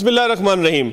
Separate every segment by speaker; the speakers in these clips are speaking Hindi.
Speaker 1: बिस्मिल्लाहिर्रहमानिर्रहीम।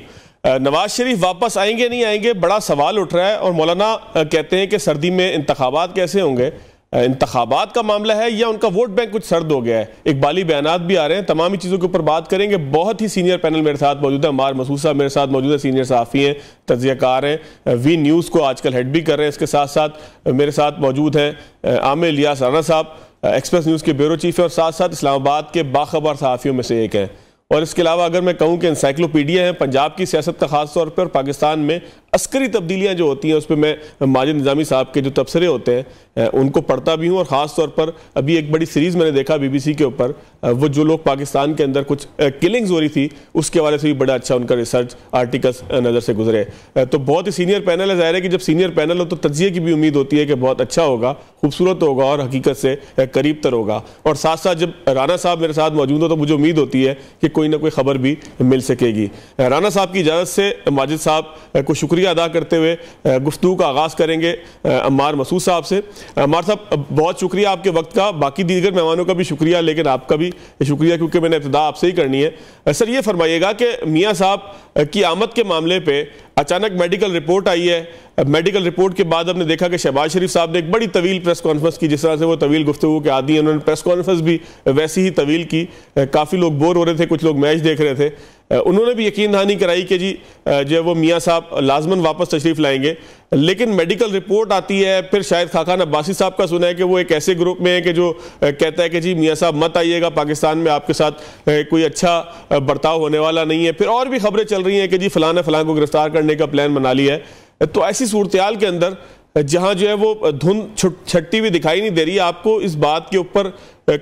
Speaker 1: नवाज शरीफ वापस आएंगे नहीं आएंगे, बड़ा सवाल उठ रहा है। और मौलाना कहते हैं कि सर्दी में इंतखाबात कैसे होंगे। इंतखाबात का मामला है या उनका वोट बैंक कुछ सर्द हो गया है। इकबाली बयानात भी आ रहे हैं। तमाम ही चीज़ों के ऊपर बात करेंगे। बहुत ही सीनियर पैनल मेरे साथ मौजूद है। अम्मार मसूद साहब मेरे साथ मौजूद है, सीनियर सहाफ़ी हैं, तज्ज़ियाकार हैं, वी न्यूज़ को आजकल हेड भी कर रहे हैं। इसके साथ साथ मेरे साथ मौजूद हैं आमिर इलियास राना साहब, एक्सप्रेस न्यूज़ के ब्यूरो चीफ है और साथ साथ इस्लामाबाद के बाखबर सहाफ़ियों में से एक हैं। और इसके अलावा अगर मैं कहूँ कि एनसाइक्लोपीडिया है पंजाब की सियासत का ख़ास तौर पर, और पाकिस्तान में अस्करी तब्दीलियाँ जो होती हैं उस पर मैं माजिद निज़ामी साहब के जो तबसरे होते हैं उनको पढ़ता भी हूँ। और ख़ास तौर पर अभी एक बड़ी सीरीज़ मैंने देखा BBC के ऊपर, वो जो लोग पाकिस्तान के अंदर कुछ किलिंग्स हो रही थी उसके हवाले से भी बड़ा अच्छा उनका रिसर्च आर्टिकल्स नज़र से गुजरे। तो बहुत ही सीनियर पैनल है। ज़ाहिर है कि जब सीनियर पैनल हो तो तज्ज़िये की भी उम्मीद होती है कि बहुत अच्छा होगा, खूबसूरत होगा और हकीकत से करीब तर होगा। और साथ साथ जब राना साहब मेरे साथ मौजूद हो तो मुझे उम्मीद होती है कि कोई ना कोई खबर भी मिल सकेगी। राना साहब की इजाज़त से माजिद साहब को शुक्रिया अदा करते हुए गुफ्तगू का आगाज़ करेंगे अम्मार मसूद साहब से। अम्मार साहब, बहुत शुक्रिया आपके वक्त का, बाकी दीगर मेहमानों का भी शुक्रिया, लेकिन आपका भी शुक्रिया क्योंकि मैंने इब्तिदा आपसे ही करनी है। सर, ये फरमाइएगा कि मियाँ साहब की आमद के मामले पे अचानक मेडिकल रिपोर्ट आई है। मेडिकल रिपोर्ट के बाद हमने देखा कि शहबाज शरीफ साहब ने एक बड़ी तवील प्रेस कॉन्फ्रेंस की, जिस तरह से वो तवील गुफ्तगू के आदी हैं। उन्होंने प्रेस कॉन्फ्रेंस भी वैसी ही तवील की। काफ़ी लोग बोर हो रहे थे, कुछ लोग मैच देख रहे थे। उन्होंने भी यकीन दहानी कराई कि जी जो वो मियाँ साहब लाजमन वापस तशरीफ़ लाएंगे। लेकिन मेडिकल रिपोर्ट आती है, फिर शायद खाकान अब्बासी साहब का सुना है कि वो एक ऐसे ग्रुप में है कि जो कहता है कि जी मियाँ साहब मत आइएगा, पाकिस्तान में आपके साथ कोई अच्छा बर्ताव होने वाला नहीं है। फिर और भी खबरें चल रही हैं कि जी फलाना फलां को गिरफ्तार करने का प्लान बना लिया है। तो ऐसी सूरत-ए-हाल के अंदर जहां जो है वो धुंध छट्टी हुई दिखाई नहीं दे रही, आपको इस बात के ऊपर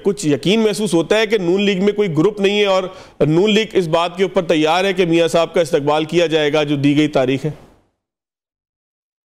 Speaker 1: कुछ यकीन महसूस होता है कि नून लीग में कोई ग्रुप नहीं है और नून लीग इस बात के ऊपर तैयार है कि मियाँ साहब का इस्तकबाल किया जाएगा जो दी गई तारीख है?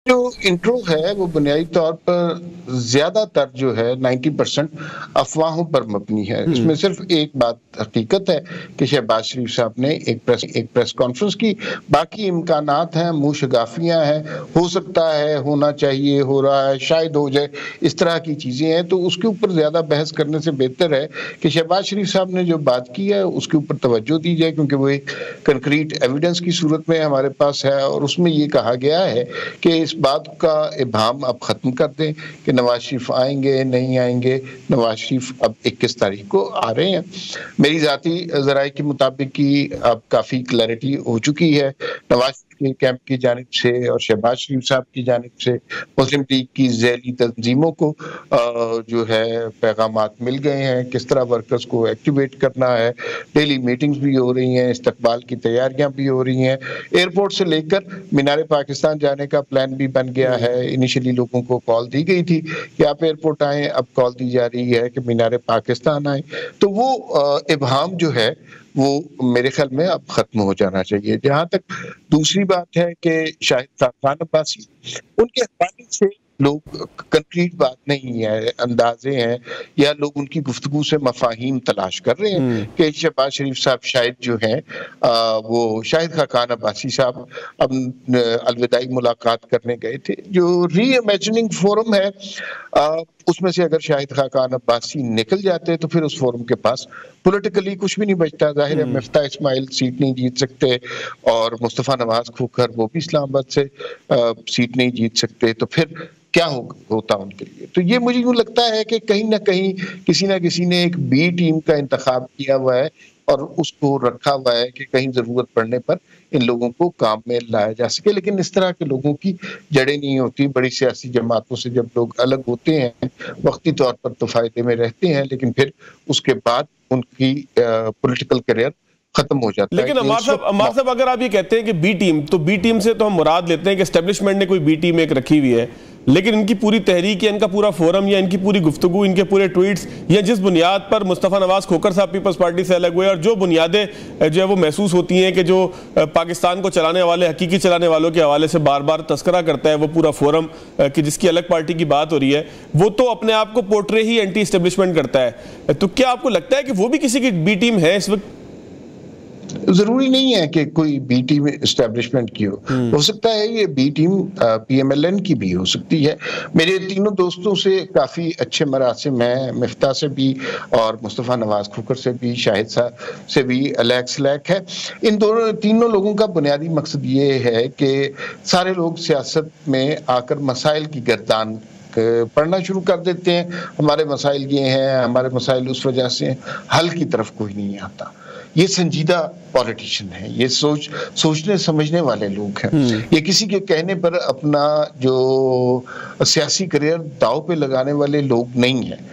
Speaker 2: जो इंट्रो है वो बुनियादी तौर पर ज्यादातर जो है 90% अफवाहों पर मबनी है। इसमें सिर्फ एक बात हकीकत है कि शहबाज शरीफ साहब ने एक प्रेस कॉन्फ्रेंस की। बाकी इम्कानात हैं, मुशगाफियां हैं, हो सकता है, होना चाहिए, हो रहा है, शायद हो जाए, इस तरह की चीजें हैं। तो उसके ऊपर ज्यादा बहस करने से बेहतर है कि शहबाज शरीफ साहब ने जो बात की है उसके ऊपर तवज्जो दी जाए, क्योंकि वो एक कंक्रीट एविडेंस की सूरत में हमारे पास है। और उसमें ये कहा गया है कि इस बात का इबाम अब खत्म कर दें कि नवाज शरीफ आएंगे नहीं आएंगे। नवाज शरीफ अब 21 तारीख को आ रहे हैं। मेरी जाती जराए के मुताबिक की अब काफी क्लैरिटी हो चुकी है नवाज के कैंप की जानिब से और शहबाज शरीफ साहब की जानिब से। मुस्लिम लीग की ज़ैली तंजीमों को जो है पैगामात मिल गए हैं किस तरह वर्कर्स को एक्टिवेट करना है। डेली मीटिंग्स भी हो रही हैं, इस्तकबाल की तैयारियां भी हो रही हैं। एयरपोर्ट से लेकर मीनार पाकिस्तान जाने का प्लान भी बन गया है। इनिशियली लोगों को कॉल दी गई थी कि आप एयरपोर्ट आएँ, अब कॉल दी जा रही है कि मीनार पाकिस्तान आए। तो वो इबहाम जो है वो मेरे ख्याल में अब खत्म हो जाना चाहिए। जहां तक दूसरी बात है कि शाहिद खान अब्बासी, उनके हवाले से लोग कंक्रीट बात नहीं है, अंदाजे हैं या लोग उनकी गुफ्तगू से मफाहीम तलाश कर रहे हैं कि शहबाज शरीफ साहब शायद जो है वो शाहिद खान अब्बासी साहब अब अलविदाई मुलाकात करने गए थे। जो री इमेजिनिंग फोरम है उसमें से अगर शाहिद खान अब्बासी निकल जाते तो फिर उस फोरम के पास पॉलिटिकली कुछ भी नहीं बचता। जाहिर है मिफ्ता इस्माइल सीट नहीं जीत सकते और मुस्तफ़ा नवाज खोखर वो भी इस्लामाबाद से सीट नहीं जीत सकते। तो फिर क्या होता उनके लिए? तो ये मुझे यूं लगता है कि कहीं ना कहीं किसी ना किसी ने एक बी टीम का इंतखाब किया हुआ है और उसको रखा हुआ है कि कहीं जरूरत पड़ने पर इन लोगों को काम में लाया जा सके। लेकिन इस तरह के लोगों की जड़ें नहीं होती। बड़ी सियासी जमातों से जब लोग अलग होते हैं वक्ती तौर पर तो फायदे में रहते हैं, लेकिन फिर उसके बाद उनकी पॉलिटिकल करियर खत्म हो जाता है।
Speaker 1: लेकिन अम्मार साहब अगर आप ये कहते हैं कि बी टीम, तो बी टीम से तो हम मुराद लेते हैं कि एस्टेब्लिशमेंट ने कोई बी टीम एक रखी हुई है, लेकिन इनकी पूरी तहरीक या इनका पूरा फोरम या इनकी पूरी गुफ्तगू, इनके पूरे ट्वीट्स या जिस बुनियाद पर मुस्तफ़ा नवाज खोखर साहब पीपल्स पार्टी से अलग हुए और जो बुनियादें जो है वो महसूस होती हैं कि जो पाकिस्तान को चलाने वाले, हकीकी चलाने वालों के हवाले से बार बार तस्करा करता है वो पूरा फोरम कि जिसकी अलग पार्टी की बात हो रही है, वो तो अपने आप को पोर्ट्रे ही एंटी एस्टेब्लिशमेंट करता है। तो क्या आपको लगता है कि वो भी किसी की बी टीम है इस वक्त?
Speaker 2: जरूरी नहीं है कि कोई बी टीम एस्टेब्लिशमेंट की हो सकता है ये बी टीम PMLN की भी हो सकती है। मेरे तीनों दोस्तों से काफी अच्छे मरासिम हैं, मिफ्ता से भी और मुस्तफ़ा नवाज खोखर से भी, शाहिद साहब से भी, अलैक्स लैक है। इन तीनों लोगों का बुनियादी मकसद ये है कि सारे लोग सियासत में आकर मसाइल की गर्दान पढ़ना शुरू कर देते हैं। हमारे मसाइल ये हैं, हमारे मसाइल उस वजह से, हल की तरफ कोई नहीं आता। ये संजीदा पॉलिटिशियन है, ये सोचने समझने वाले लोग हैं। ये किसी के कहने पर अपना जो सियासी करियर दांव पे लगाने वाले लोग नहीं हैं।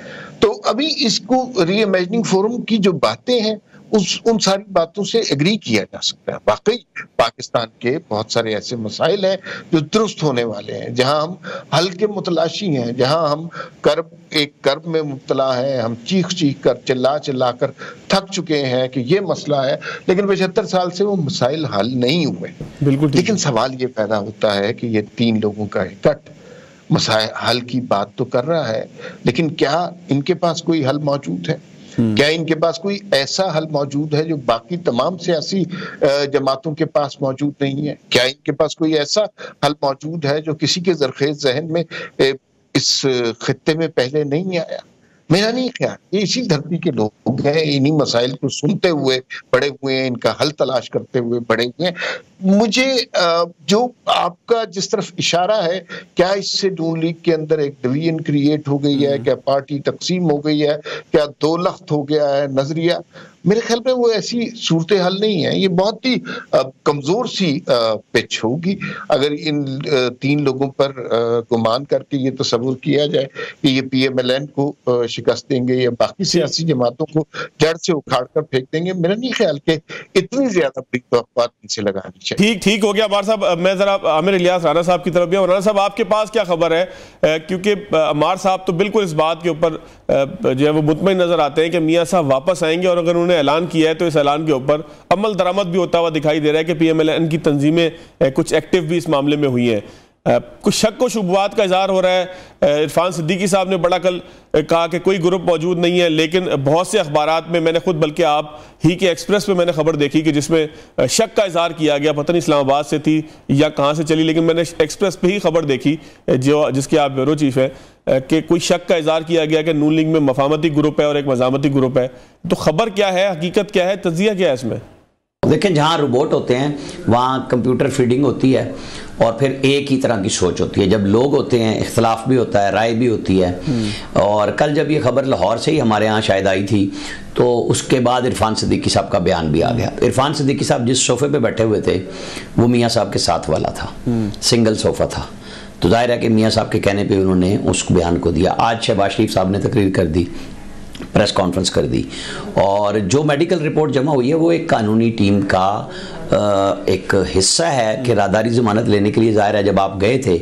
Speaker 2: तो अभी इसको री इमेजिनिंग फोरम की जो बातें हैं उन सारी बातों से एग्री किया जा सकता है। वाकई पाकिस्तान के बहुत सारे ऐसे मसाइल हैं जो दुरुस्त होने वाले हैं, जहां हम हल के मुतलाशी हैं, जहां हम कर्ब में मुब्तला हैं, हम चीख कर चिल्ला कर थक चुके हैं कि ये मसला है, लेकिन 75 साल से वो मसाइल हल नहीं हुए। बिल्कुल। लेकिन सवाल ये पैदा होता है कि ये 3 लोगों का इकट्ठ मसाइल हल की बात तो कर रहा है, लेकिन क्या इनके पास कोई हल मौजूद है? क्या इनके पास कोई ऐसा हल मौजूद है जो बाकी तमाम सियासी जमातों के पास मौजूद नहीं है? क्या इनके पास कोई ऐसा हल मौजूद है जो किसी के ज़रख़ेज़ ज़हन में इस खित्ते में पहले नहीं आया? मेरा नहीं ख्याल। ये इसी धरती के लोग हैं, इन्हीं मसाइल को सुनते हुए बड़े हुए हैं, इनका हल तलाश करते हुए बड़े हुए हैं। मुझे जो आपका जिस तरफ इशारा है, क्या इससे नून लीग के अंदर एक डिवीजन क्रिएट हो गई है? क्या पार्टी तकसीम हो गई है? क्या दो लख्त हो गया है नजरिया? मेरे ख्याल में वो ऐसी सूरत हाल नहीं है। ये बहुत ही कमजोर सी पिच होगी अगर इन 3 लोगों पर गुमान करके ये तस्वुर किया जाए कि ये PMLN को शिकस्त देंगे या बाकी सियासी जमातों को जड़ से उखाड़ कर फेंक देंगे। मेरा नहीं ख्याल कि इतनी ज्यादा बड़ी तवक्कुआत इनसे लगानी चाहिए। ठीक हो गया अमार साहब। मैं जरा आमिर इलियास राना साहब की तरफ गया। राना साहब, आपके पास क्या खबर है? क्योंकि अमार साहब तो बिल्कुल इस बात के ऊपर जो है वो मुतमईन नजर आते हैं कि मियां साहब वापस आएंगे, और अगर उन्होंने ऐलान किया है तो इस ऐलान के ऊपर अमल दरामद भी होता हुआ दिखाई दे रहा है कि PMLN की तंजीमें कुछ एक्टिव भी इस मामले में हुई हैं। कुछ शक व शुबहात का इजहार हो रहा है। इरफान सिद्दीकी साहब ने बड़ा कल कहा कि कोई ग्रुप मौजूद नहीं है, लेकिन बहुत से अखबारात में मैंने खुद, बल्कि आप ही के एक्सप्रेस पे मैंने खबर देखी कि जिसमें शक का इजहार किया गया, पता नहीं इस्लामाबाद से थी या कहाँ से चली, लेकिन मैंने एक्सप्रेस पे ही खबर देखी जिसके आप ब्यूरो चीफ हैं, कि कोई शक का इजहार किया गया कि नून लीग में मफामती ग्रुप है और एक मजामती ग्रुप है। तो खबर क्या है, हकीकत क्या है, तज्जिया क्या है इसमें?
Speaker 3: देखें, जहाँ रोबोट होते हैं वहाँ कंप्यूटर फीडिंग होती है और फिर एक ही तरह की सोच होती है। जब लोग होते हैं इख्तलाफ भी होता है, राय भी होती है। और कल जब ये खबर लाहौर से ही हमारे यहाँ शायद आई थी, तो उसके बाद इरफान सिद्दीकी साहब का बयान भी आ गया। इरफान सिद्दीकी साहब जिस सोफे पे बैठे हुए थे वो मियाँ साहब के साथ वाला था, सिंगल सोफा था। तो जाहिर है कि मियाँ साहब के कहने पर उन्होंने उस बयान को दिया। आज शहबाज शरीफ साहब ने तकरीर कर दी, प्रेस कॉन्फ्रेंस कर दी, और जो मेडिकल रिपोर्ट जमा हुई है वो एक कानूनी टीम का एक हिस्सा है कि राहदारी ज़मानत लेने के लिए ज़ाहिर है जब आप गए थे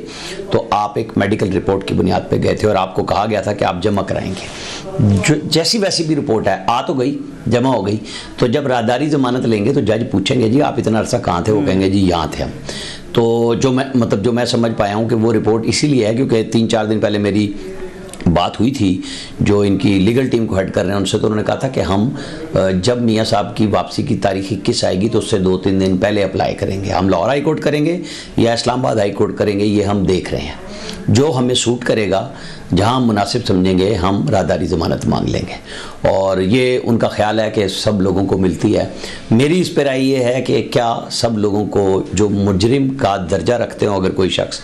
Speaker 3: तो आप एक मेडिकल रिपोर्ट की बुनियाद पे गए थे और आपको कहा गया था कि आप जमा कराएंगे। जो जैसी वैसी भी रिपोर्ट है आ तो गई, जमा हो गई। तो जब राहदारी ज़मानत लेंगे तो जज पूछेंगे जी आप इतना अरसा कहाँ थे, वो कहेंगे जी यहाँ थे हम। तो जो मैं समझ पाया हूँ कि वो रिपोर्ट इसीलिए है क्योंकि 3-4 दिन पहले मेरी बात हुई थी जो इनकी लीगल टीम को हेड कर रहे हैं उनसे, तो उन्होंने कहा था कि हम जब मियाँ साहब की वापसी की तारीख 21 आएगी तो उससे 2-3 दिन पहले अप्लाई करेंगे। हम लाहौर हाई कोर्ट करेंगे या इस्लामाबाद हाई कोर्ट करेंगे, ये हम देख रहे हैं। जो हमें सूट करेगा, जहाँ हम मुनासिब समझेंगे, हम राहदारी ज़मानत मांग लेंगे। और ये उनका ख्याल है कि सब लोगों को मिलती है। मेरी इस पर राय ये है कि क्या सब लोगों को जो मुजरिम का दर्जा रखते हो अगर कोई शख्स,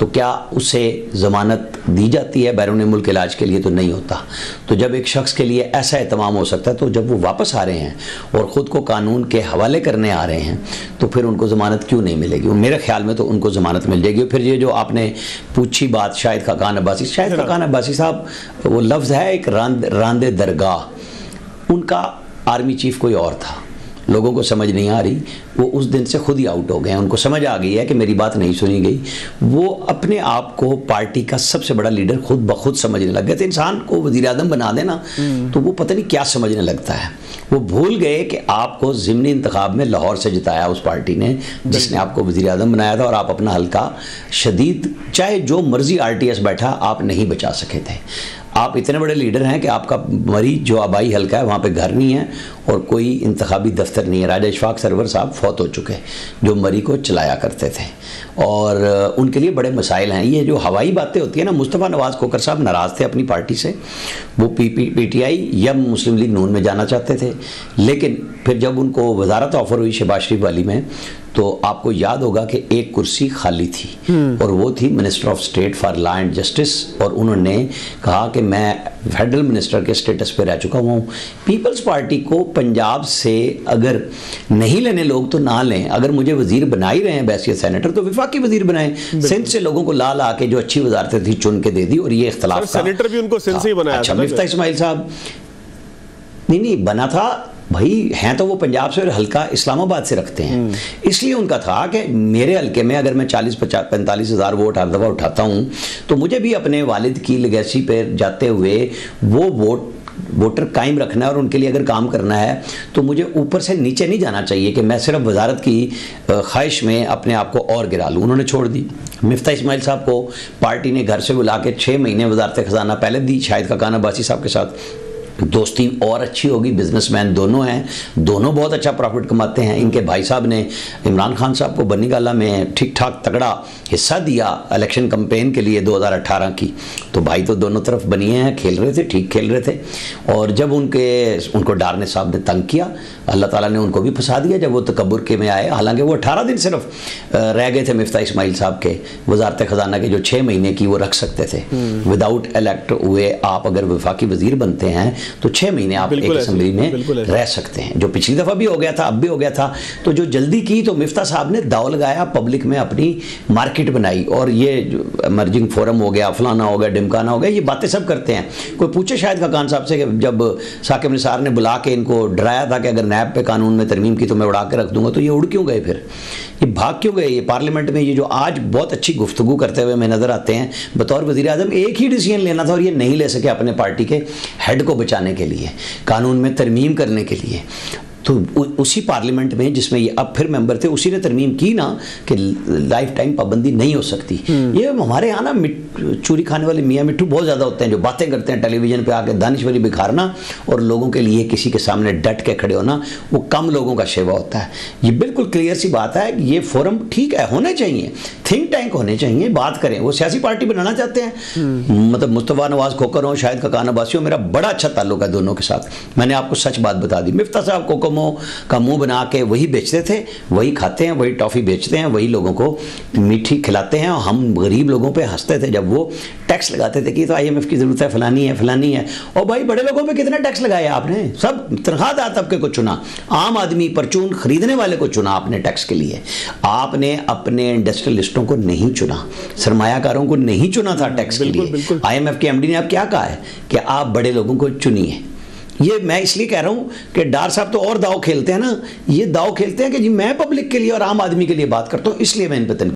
Speaker 3: तो क्या उसे ज़मानत दी जाती है बैरून मुल्क इलाज के लिए? तो नहीं होता। तो जब एक शख्स के लिए ऐसा एहतमाम हो सकता है, तो जब वो वापस आ रहे हैं और ख़ुद को कानून के हवाले करने आ रहे हैं तो फिर उनको ज़मानत क्यों नहीं मिलेगी? मेरे ख्याल में तो उनको ज़मानत मिल जाएगी। फिर ये जो आपने पूछी बात शाहिद खाकान अब्बासी, शाहिद खाकान अब्बासी साहब, वो लफ्ज़ है एक रांदे दरगाह, उनका आर्मी चीफ कोई और था। लोगों को समझ नहीं आ रही, वो उस दिन से खुद ही आउट हो गए हैं। उनको समझ आ गई है कि मेरी बात नहीं सुनी गई। वो अपने आप को पार्टी का सबसे बड़ा लीडर खुद ब खुद समझने लग गए थे। इंसान को वज़ीर आज़म बना देना तो वो पता नहीं क्या समझने लगता है। वो भूल गए कि आपको ज़िमनी इंतखाब में लाहौर से जिताया उस पार्टी ने जिसने आपको वज़ीर आज़म बनाया था, और आप अपना हल्का शदीद, चाहे जो मर्जी RTS बैठा, आप नहीं बचा सके थे। आप इतने बड़े लीडर हैं कि आपका मरी जो आबाई हल्का है वहाँ पे घर नहीं है और कोई इंतखाबी दफ्तर नहीं है। राजा इशफाक सरवर साहब फौत हो चुके हैं जो मरी को चलाया करते थे और उनके लिए बड़े मसाइल हैं। ये जो हवाई बातें होती है ना, मुस्तफ़ा नवाज़ खोखर साहब नाराज़ थे अपनी पार्टी से, वो पीटीआई या मुस्लिम लीग नून में जाना चाहते थे, लेकिन फिर जब उनको वजारत ऑफर हुई शहबाज शरीफ वाली में तो आपको याद होगा कि एक कुर्सी खाली थी और वो थी minister of state for law and justice, और उन्होंने कहा कि मैं फेडरल मिनिस्टर के स्टेटस पे रह चुका हुआ हूँ। पीपल्स पार्टी को पंजाब से अगर नहीं लेने लोग तो ना लें, अगर मुझे वजीर बना ही रहे हैं बैसियत सेनेटर तो विफाकी वजीर बनाएं। सिंध से लोगों को ला ला के जो अच्छी वजारतें थी चुन के दे दी और ये इख्तलाफ
Speaker 1: सेनेटर भी उनको सिंध से ही बनाया।
Speaker 3: अच्छा, मिफ्ता इस्माइल साहब नहीं बना था भाई, हैं तो वो पंजाब से और हल्का इस्लामाबाद से रखते हैं, इसलिए उनका था कि मेरे हल्के में अगर मैं 40-45 हज़ार वोट हर दफ़ा उठाता हूँ तो मुझे भी अपने वालिद की लेगेसी पर जाते हुए वो वोटर कायम रखना है और उनके लिए अगर काम करना है तो मुझे ऊपर से नीचे नहीं जाना चाहिए कि मैं सिर्फ वजारत की ख्वाहिश में अपने आप को और गिरा लूँ। उन्होंने छोड़ दी। मिफ्ता इस्माइल साहब को पार्टी ने घर से बुला के 6 महीने वजारत खजाना पहले दी शाहिद खाकान अब्बासी साहब के साथ, दोस्ती और अच्छी होगी, बिजनेसमैन दोनों हैं, दोनों बहुत अच्छा प्रॉफिट कमाते हैं। इनके भाई साहब ने इमरान खान साहब को बनी गाला में ठीक ठाक तगड़ा हिस्सा दिया इलेक्शन कैंपेन के लिए 2018 की, तो भाई तो दोनों तरफ बनिए हैं, खेल रहे थे, ठीक खेल रहे थे। और जब उनको डारने साहब ने तंग किया, अल्लाह ताला ने उनको भी फंसा दिया जब वो तकब्बुर के में आए। हालांकि वो 18 दिन सिर्फ रह गए थे मिफ्ता इस्माइल साहब के वजारत खजाना के, जो 6 महीने की वो रख सकते थे विदाउट इलेक्ट हुए। आप अगर वफाकी वजीर बनते हैं तो 6 महीने आप एक असेंबली में रह सकते हैं, जो पिछली दफ़ा भी हो गया था, अब भी हो गया था। तो जो जल्दी की तो मिफ्ता साहब ने दाव लगाया, पब्लिक में अपनी मार्केट बनाई और ये मर्जिंग फोरम हो गया, फलाना हो गया, डिमकाना हो गया, ये बातें सब करते हैं। कोई पूछे शाहिद खाकान साहब से कि जब साकिब निसार ने बुला के इनको डराया था कि अगर नैब पे कानून में तरमीम की तो मैं उड़ा के रख दूंगा, तो ये उड़ क्यों गए, फिर ये भाग क्यों गए? ये पार्लियामेंट में ये जो आज बहुत अच्छी गुफ्तगू करते हुए हमें नजर आते हैं, बतौर वज़ीर आज़म एक ही डिसीजन लेना था और ये नहीं ले सके अपने पार्टी के हेड को बचाने के लिए, कानून में तरमीम करने के लिए। तो उसी पार्लियामेंट में जिसमें ये अब फिर मेंबर थे, उसी ने तरमीम की ना कि लाइफ टाइम पाबंदी नहीं हो सकती। ये हमारे यहाँ ना चूरी खाने वाले मियाँ मिट्ठू बहुत ज़्यादा होते हैं जो बातें करते हैं टेलीविज़न पे आके, दानिश्वरी बिखारना और लोगों के लिए किसी के सामने डट के खड़े होना, वो कम लोगों का शेवा होता है। ये बिल्कुल क्लियर सी बात है कि ये फोरम ठीक है, होने चाहिए, थिंक टैंक होने चाहिए, बात करें। वो सियासी पार्टी बनाना चाहते हैं, मतलब मुस्तफ़ा नवाज़ खोखर हो, शाहिद खाकान अब्बासी हो, मेरा बड़ा अच्छा ताल्लुक है दोनों के साथ। मैंने आपको सच बात बता दी। मिफ्ता साहब कोकोमो का मुंह बना के वही बेचते थे, वही खाते हैं, वही टॉफ़ी बेचते हैं, वही लोगों को मीठी खिलाते हैं। और हम गरीब लोगों पे हंसते थे जब वो टैक्स लगाते थे कि तो IMF की ज़रूरत है, फलानी है फलानी है। और भाई बड़े लोगों पे कितना टैक्स लगाया आपने? सब तनख्वाहदार तबके को चुना, आम आदमी परचून खरीदने वाले को चुना आपने टैक्स के लिए। आपने अपने इंडस्ट्रियलिस्टों को नहीं चुना, सरमायाकारों को नहीं चुना था टैक्स के लिए। IMF के MD ने आप क्या कहा है कि आप बड़े लोगों को चुनिए। ये मैं इसलिए कह रहा हूं कि डार साहब तो और दाव खेलते हैं ना, ये दाव खेलते हैं कि जी मैं पब्लिक के लिए और आम आदमी के लिए बात करता हूं, इसलिए मैं इन पर